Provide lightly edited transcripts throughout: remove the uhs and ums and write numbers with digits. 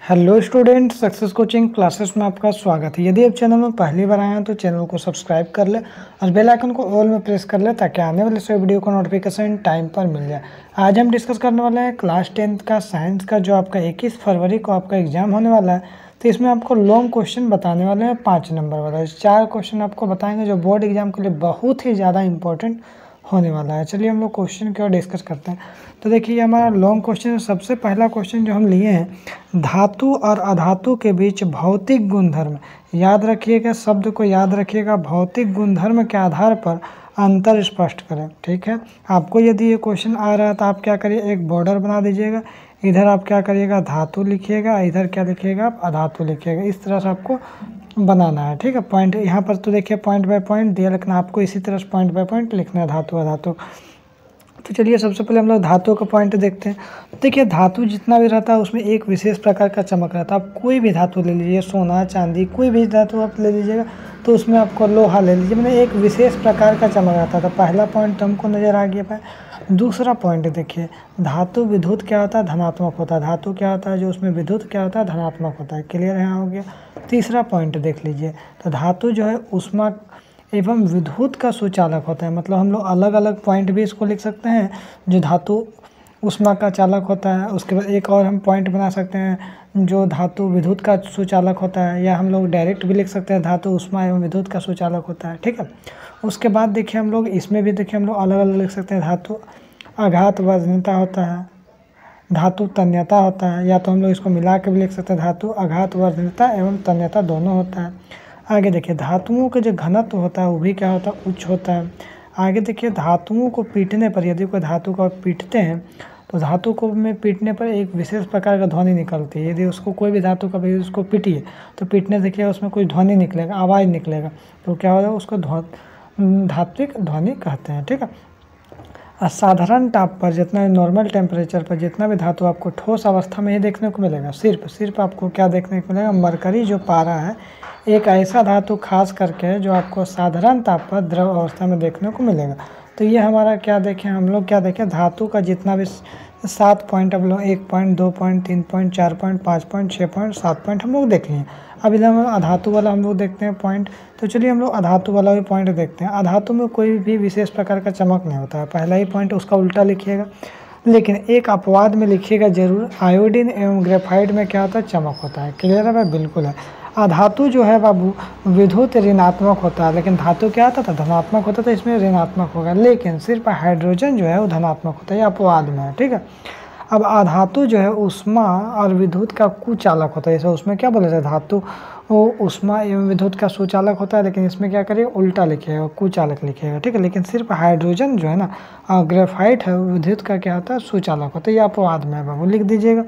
Hello student, success coaching classes में आपका स्वागत है। यदि आप चैनल में पहली बार आए हैं तो चैनल को सब्सक्राइब कर ले और बेल आइकन को ऑल में प्रेस कर ले ताकि आने वाले सभी वीडियो का नोटिफिकेशन टाइम पर मिल जाए। आज हम डिस्कस करने वाले हैं क्लास 10th का साइंस का, जो आपका 21 फरवरी को आपका एग्जाम होने वाला है। तो इसमें आपको लॉन्ग क्वेश्चन बताने वाले हैं 5 नंबर वाला। 4 क्वेश्चन आपको बताएंगे जो बोर्ड एग्जाम के लिए बहुत ही ज़्यादा इंपॉर्टेंट होने वाला है। चलिए हम लोग क्वेश्चन की ओर डिस्कस करते हैं। तो देखिए हमारा लॉन्ग क्वेश्चन, सबसे पहला क्वेश्चन जो हम लिए हैं, धातु और अधातु के बीच भौतिक गुणधर्म। याद रखिएगा, शब्द को याद रखिएगा, भौतिक गुणधर्म के आधार पर अंतर स्पष्ट करें। ठीक है, आपको यदि ये क्वेश्चन आ रहा है तो आप क्या करिए, एक बॉर्डर बना दीजिएगा। इधर आप क्या करिएगा, धातु लिखिएगा, इधर क्या लिखिएगा, आप अधातु लिखिएगा। इस तरह से आपको बनाना है। ठीक है, पॉइंट यहाँ पर तो देखिए पॉइंट बाय पॉइंट दिया, लेकिन आपको इसी तरह से पॉइंट बाय पॉइंट लिखना है, धातु अधातु। तो चलिए सबसे पहले हम लोग धातु का पॉइंट देखते हैं। देखिए धातु जितना भी रहता है उसमें एक विशेष प्रकार का चमक रहता है। आप कोई भी धातु ले लीजिए, सोना चांदी कोई भी धातु आप ले लीजिएगा, तो उसमें आपको लोहा ले लीजिए, मैंने एक विशेष प्रकार का चमक रहता था। पहला पॉइंट हमको नज़र आ गया है। दूसरा पॉइंट देखिए, धातु विद्युत क्या होता है, धनात्मक होता है। धातु क्या होता है, जो उसमें विद्युत क्या होता है, धनात्मक होता है। क्लियर यहाँ हो गया। तीसरा पॉइंट देख लीजिए, तो धातु जो है ऊष्मा एवं विद्युत का सुचालक होता है। मतलब हम लोग अलग अलग पॉइंट भी इसको लिख सकते हैं, जो धातु ऊष्मा का चालक होता है। उसके बाद एक और हम पॉइंट बना सकते हैं, जो धातु विद्युत का सुचालक होता है, या हम लोग डायरेक्ट भी लिख सकते हैं, धातु ऊष्मा एवं विद्युत का सुचालक होता है। ठीक है, उसके बाद देखिए हम लोग इसमें भी देखिए हम लोग अलग अलग लिख सकते हैं। धातु आघात वजनता होता है, धातु तन्यता होता है, या तो हम लोग इसको मिला के भी लिख सकते हैं, धातु आघात वर्धनता एवं तन्यता दोनों होता है। आगे देखिए धातुओं का जो घनत्व होता है वो भी क्या होता है, उच्च होता है। आगे देखिए धातुओं को पीटने पर, यदि कोई धातु को पीटते हैं तो धातु को में पीटने पर एक विशेष प्रकार का ध्वनि निकलती है। यदि उसको कोई भी धातु का भी उसको पीटिए तो पीटने देखिए उसमें कोई ध्वनि निकलेगा, आवाज़ निकलेगा, तो क्या होगा, उसको धात्विक ध्वनि कहते हैं। ठीक है, साधारण ताप पर, जितना नॉर्मल टेम्परेचर पर जितना भी धातु आपको ठोस अवस्था में ही देखने को मिलेगा। सिर्फ आपको क्या देखने को मिलेगा, मरकरी जो पारा है, एक ऐसा धातु खास करके जो आपको साधारण ताप पर द्रव अवस्था में देखने को मिलेगा। तो ये हमारा क्या देखें, हम लोग क्या देखें, धातु का जितना भी 7 पॉइंट, अब लोग 1 point 2 point 3 point 4 point 5 point 6 point 7 point हम लोग देख लिए। अब इधर हम अधातु वाला हम लोग देखते हैं पॉइंट। तो चलिए हम लोग अधातु वाला भी पॉइंट देखते हैं। अधातु में कोई भी विशेष प्रकार का चमक नहीं होता है। पहला ही पॉइंट उसका उल्टा लिखिएगा, लेकिन एक अपवाद में लिखिएगा जरूर, आयोडीन एवं ग्रेफाइट में क्या होता है, चमक होता है। क्लियर है भाई, बिल्कुल है। अधातु जो है बाबू विद्युत ऋणात्मक होता है, लेकिन धातु क्या होता था, धनात्मक होता था, इसमें ऋणात्मक होगा। लेकिन सिर्फ हाइड्रोजन जो है वो धनात्मक होता है, ये अपवाद में है। ठीक है, अब अधातु जो है ऊष्मा और विद्युत का कुचालक होता है। जैसे उसमें क्या बोला जाए, धातु वो ऊष्मा एवं विद्युत का सुचालक होता है, लेकिन इसमें क्या करिएगा, उल्टा लिखिएगा, कुचालक लिखिएगा। ठीक है, लेकिन सिर्फ हाइड्रोजन जो है ना, ग्रेफाइट है, विद्युत का क्या होता है, सुचालक होता है। ये अपवाद में है बाबू, लिख दीजिएगा।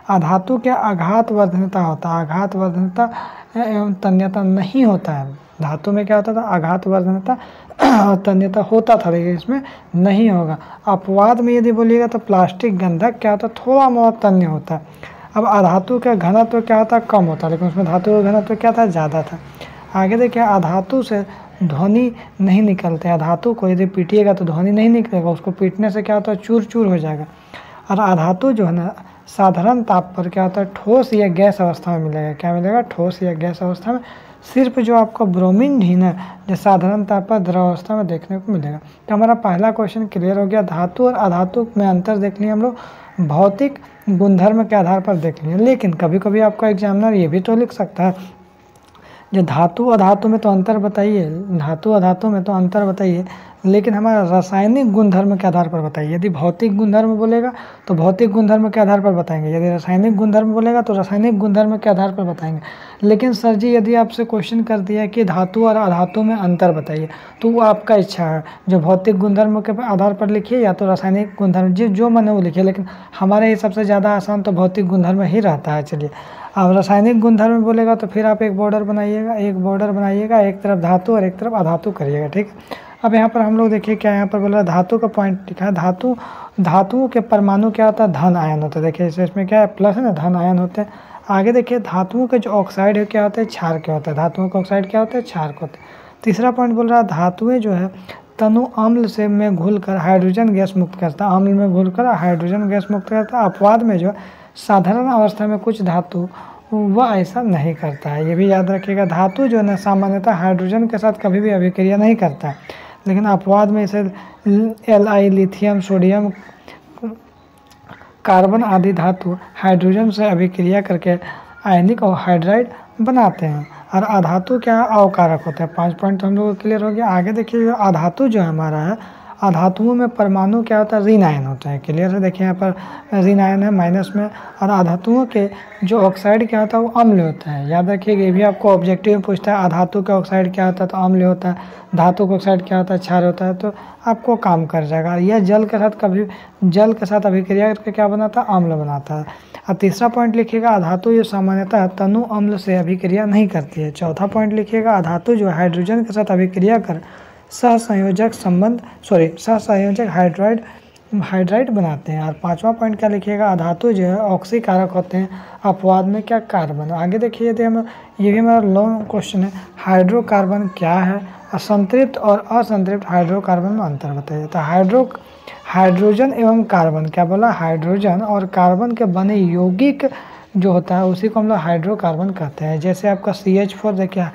अधातु क्या आघात वर्धनता होता है, आघात वर्धनता एवं तन्यता नहीं होता है। धातु में क्या होता था, आघात वर्धनता तन्यता होता था, लेकिन इसमें नहीं होगा। अपवाद में यदि बोलिएगा तो प्लास्टिक गंधक क्या होता है, थोड़ा बहुत तन्य होता है। अब अधातु का घनत्व क्या होता है, कम होता है, लेकिन उसमें धातु का घनत्व क्या था, ज़्यादा था। आगे देखिए अधातु से ध्वनि नहीं निकलते हैं। धातु को यदि पीटिएगा तो ध्वनि नहीं निकलेगा, उसको पीटने से क्या होता है, चूर चूर हो जाएगा। और अधातु जो है ना, साधारण ताप पर क्या होता है, ठोस या गैस अवस्था में मिलेगा। क्या मिलेगा, ठोस या गैस अवस्था में। सिर्फ जो आपको ब्रोमीन ढीन है, जो साधारण ताप पर द्रव अवस्था में देखने को मिलेगा। तो हमारा पहला क्वेश्चन क्लियर हो गया। धातु और अधातु में अंतर देख लिए हम लोग, भौतिक गुणधर्म के आधार पर देख लिए। लेकिन कभी कभी आपका एग्जामिनर ये भी तो लिख सकता है, जो धातु अधातु में तो अंतर बताइए, धातु अधातु में तो अंतर बताइए, लेकिन हमारा रासायनिक गुणधर्म के आधार पर बताइए। यदि भौतिक गुणधर्म बोलेगा तो भौतिक गुणधर्म के आधार पर बताएंगे, यदि रासायनिक गुणधर्म बोलेगा तो रासायनिक गुणधर्म के आधार पर बताएंगे। लेकिन सर जी यदि आपसे क्वेश्चन कर दिया कि धातु और अधातु में अंतर बताइए, तो वो आपका इच्छा है, जो भौतिक गुणधर्म के आधार पर लिखिए या तो रासायनिक गुणधर्म, जो मन है वो लिखिए। लेकिन हमारे हिसाब से ज़्यादा आसान तो भौतिक गुणधर्म ही रहता है। चलिए, अब रासायनिक गुणधर्म बोलेगा तो फिर आप एक बॉर्डर बनाइएगा, एक तरफ धातु और एक तरफ अधातु करिएगा। ठीक, अब यहाँ पर हम लोग देखिए क्या यहाँ पर बोला, धातु का पॉइंट लिखा है। धातुओं के परमाणु क्या होता है, धन आयन होता है। देखिए इसमें क्या है, प्लस है ना, धन आयन होते हैं। आगे देखिए धातुओं के जो ऑक्साइड है क्या होता है, क्षार क्या होता है। धातुओं का ऑक्साइड क्या होता है, क्षार होता है। तीसरा पॉइंट बोल रहा है, धातुएं जो है तनु अम्ल से में घुलकर हाइड्रोजन गैस मुक्त करता है। अम्ल में घुलकर हाइड्रोजन गैस मुक्त करता है। अपवाद में जो साधारण अवस्था में कुछ धातु वह ऐसा नहीं करता है। ये भी याद रखिएगा, धातु जो है ना सामान्यतः हाइड्रोजन के साथ कभी भी अभिक्रिया नहीं करता है, लेकिन अपवाद में इसे Li, लिथियम, सोडियम, कार्बन आदि धातु हाइड्रोजन से अभिक्रिया करके आयनिक और हाइड्राइड बनाते हैं। और अधातु क्या अवकारक होते हैं। 5 पॉइंट तो हम लोग क्लियर हो गया। आगे देखिए अधातु जो हमारा है, अधातुओं में परमाणु क्या होता है, ऋण आयन होता है। क्लियर है, देखिए यहाँ पर ऋण आयन है माइनस में। और अधातुओं के जो ऑक्साइड क्या होता है वो अम्ल होता है। याद रखिएगा, ये भी आपको ऑब्जेक्टिव में पूछता है, अधातु का ऑक्साइड क्या होता है तो अम्ल होता है, धातु का ऑक्साइड क्या होता है क्षार होता है, तो आपको काम कर जाएगा। यह जल के साथ अभिक्रिया करके क्या बनाता है, अम्ल बनाता है। और तीसरा पॉइंट लिखिएगा, अधातु जो सामान्यतः तनु अम्ल से अभिक्रिया नहीं करती है। चौथा पॉइंट लिखिएगा, अधातु जो हाइड्रोजन के साथ अभिक्रिया कर सहसंयोजक हाइड्राइड बनाते हैं। और 5वां पॉइंट क्या लिखिएगा, अधातु जो है ऑक्सीकारक होते हैं, अपवाद में क्या कार्बन। आगे देखिए यदि हम, ये भी हमारा लॉन्ग क्वेश्चन है, हाइड्रोकार्बन क्या है, असंतृप्त और असंतृप्त हाइड्रोकार्बन में अंतर बताइए। तो हाइड्रोजन एवं कार्बन, क्या बोला, हाइड्रोजन और कार्बन के बने यौगिक जो होता है उसी को हम लोग हाइड्रोकार्बन कहते हैं। जैसे आपका CH4 देखिए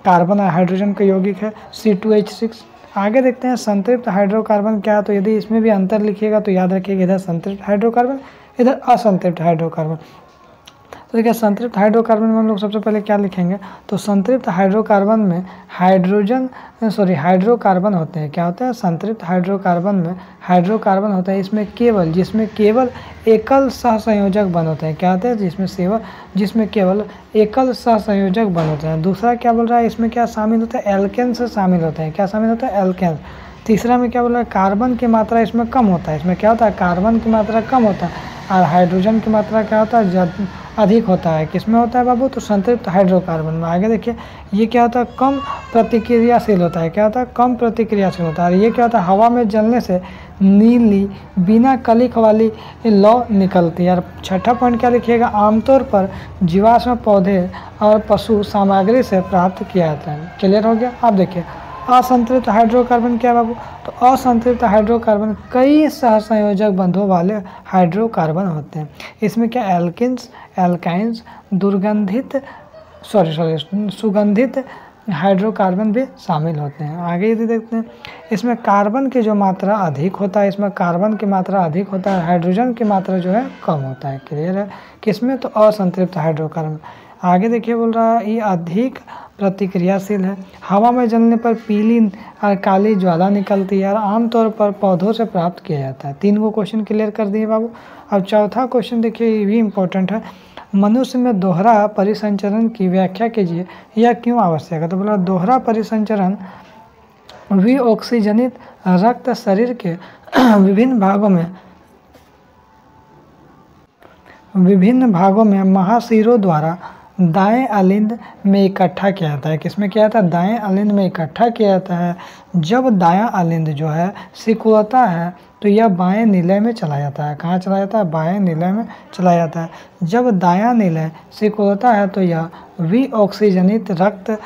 कार्बन और हाइड्रोजन का यौगिक है C2H6। आगे देखते हैं संतृप्त हाइड्रोकार्बन क्या है। तो यदि इसमें भी अंतर लिखिएगा तो याद रखिएगा, इधर संतृप्त हाइड्रोकार्बन, इधर असंतृप्त हाइड्रोकार्बन। तो देखिए संतृप्त हाइड्रोकार्बन में हम लोग सबसे पहले क्या लिखेंगे, तो संतृप्त हाइड्रोकार्बन में हाइड्रोकार्बन होते हैं। क्या होते हैं, संतृप्त हाइड्रोकार्बन में हाइड्रोकार्बन होता है, जिसमें केवल एकल सहसंयोजक बन होते हैं। क्या होते हैं, जिसमें केवल एकल सहसंयोजक बन होते हैं। दूसरा क्या बोल रहा है, इसमें क्या शामिल होता है, एल्केन्स शामिल होते हैं। क्या शामिल होता है, एल्केन्स। तीसरा में क्या बोल रहा है, कार्बन की मात्रा इसमें कम होता है। इसमें क्या होता है, कार्बन की मात्रा कम होता है और हाइड्रोजन की मात्रा क्या होता है, अधिक होता है। किसमें होता है बाबू, तो संतृप्त हाइड्रोकार्बन में। आगे देखिए ये क्या होता है, कम प्रतिक्रियाशील होता है। क्या होता है, कम प्रतिक्रियाशील होता है। और ये क्या होता है, हवा में जलने से नीली बिना कलिक वाली लौ निकलती है। और 6ठा पॉइंट क्या लिखिएगा, आमतौर पर जीवाश्म पौधे और पशु सामग्री से प्राप्त किया जाता है। क्लियर हो गया। अब देखिए असंतृप्त हाइड्रोकार्बन क्या बाबू, तो असंतृप्त हाइड्रोकार्बन कई सहसंयोजक बंधों वाले हाइड्रोकार्बन होते हैं। इसमें क्या एल्काइंस सुगंधित हाइड्रोकार्बन भी शामिल होते हैं। आगे यदि देखते हैं, इसमें कार्बन की जो मात्रा अधिक होता है, हाइड्रोजन की मात्रा जो है कम होता है। क्लियर है, किसमें, तो असंतृप्त हाइड्रोकार्बन। आगे देखिए बोल रहा है ये अधिक प्रतिक्रियाशील है, हवा में जलने पर पीली और काली ज्वाला निकलती है और आमतौर पर पौधों से प्राप्त किया जाता है। 3 को क्वेश्चन क्लियर कर दिए बाबू। अब चौथा क्वेश्चन देखिए, ये भी इम्पोर्टेंट है, मनुष्य में दोहरा परिसंचरण की व्याख्या कीजिए, यह क्यों आवश्यक है। तो बोला दोहरा परिसंचरण विऑक्सीजनित रक्त शरीर के विभिन्न भागों में महाशिरों द्वारा दाएं अलिंद में इकट्ठा किया जाता है। किसमें किया जाता है, दाएं अलिंद में इकट्ठा किया जाता है। जब दायां अलिंद जो है सिकुड़ता है तो यह बाएं निलय में चला जाता है। कहाँ चला जाता है, बाएं निलय में चला जाता है। जब दायां निलय सिकुड़ता है तो यह विऑक्सीजनित रक्त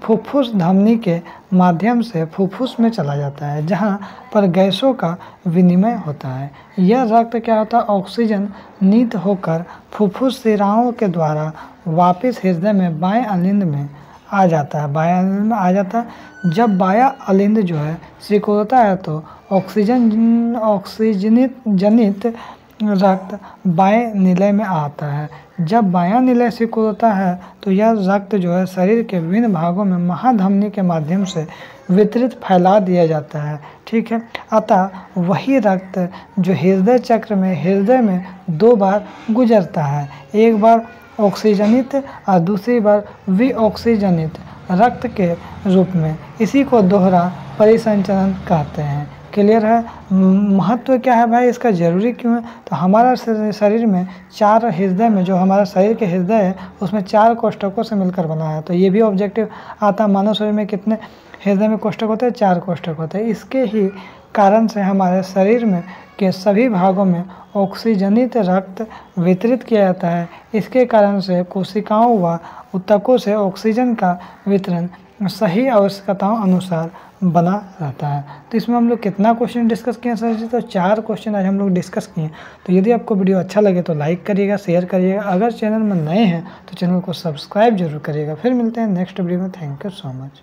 फुफ्फुस धमनी के माध्यम से फुफ्फुस में चला जाता है, जहाँ पर गैसों का विनिमय होता है। यह रक्त क्या होता है, ऑक्सीजन नीत होकर फुफ्फुस शिराओं के द्वारा वापस हृदय में बाएं अलिंद में आ जाता है। जब बायां अलिंद जो है सिकुड़ता है तो ऑक्सीजनित रक्त बाएं निलय में आता है। जब बायां निलय सिकुड़ता है तो यह रक्त जो है शरीर के विभिन्न भागों में महाधमनी के माध्यम से वितरित फैला दिया जाता है। ठीक है, अतः वही रक्त जो हृदय चक्र में हृदय में 2 बार गुजरता है, एक बार ऑक्सीजनित और दूसरी बार विऑक्सीजनित रक्त के रूप में। इसी को दोहरा परिसंचरण कहते हैं। क्लियर है। महत्व क्या है भाई इसका, जरूरी क्यों है, तो हमारा शरीर में 4 हृदय में, जो हमारा शरीर के हृदय है उसमें 4 कोष्ठकों से मिलकर बना है। तो ये भी ऑब्जेक्टिव आता है, मानव शरीर में कितने हृदय में कोष्ठक होते हैं, 4 कोष्ठक होते हैं। इसके ही कारण से हमारे शरीर में के सभी भागों में ऑक्सीजनित रक्त वितरित किया जाता है। इसके कारण से कोशिकाओं व ऊतकों से ऑक्सीजन का वितरण सही आवश्यकताओं अनुसार बना रहता है। तो इसमें हम लोग कितना क्वेश्चन डिस्कस किए सर जी? तो 4 क्वेश्चन आज हम लोग डिस्कस किए। तो यदि आपको वीडियो अच्छा लगे तो लाइक करिएगा, शेयर करिएगा। अगर चैनल में नए हैं तो चैनल को सब्सक्राइब जरूर करिएगा। फिर मिलते हैं नेक्स्ट वीडियो में। Thank you so much.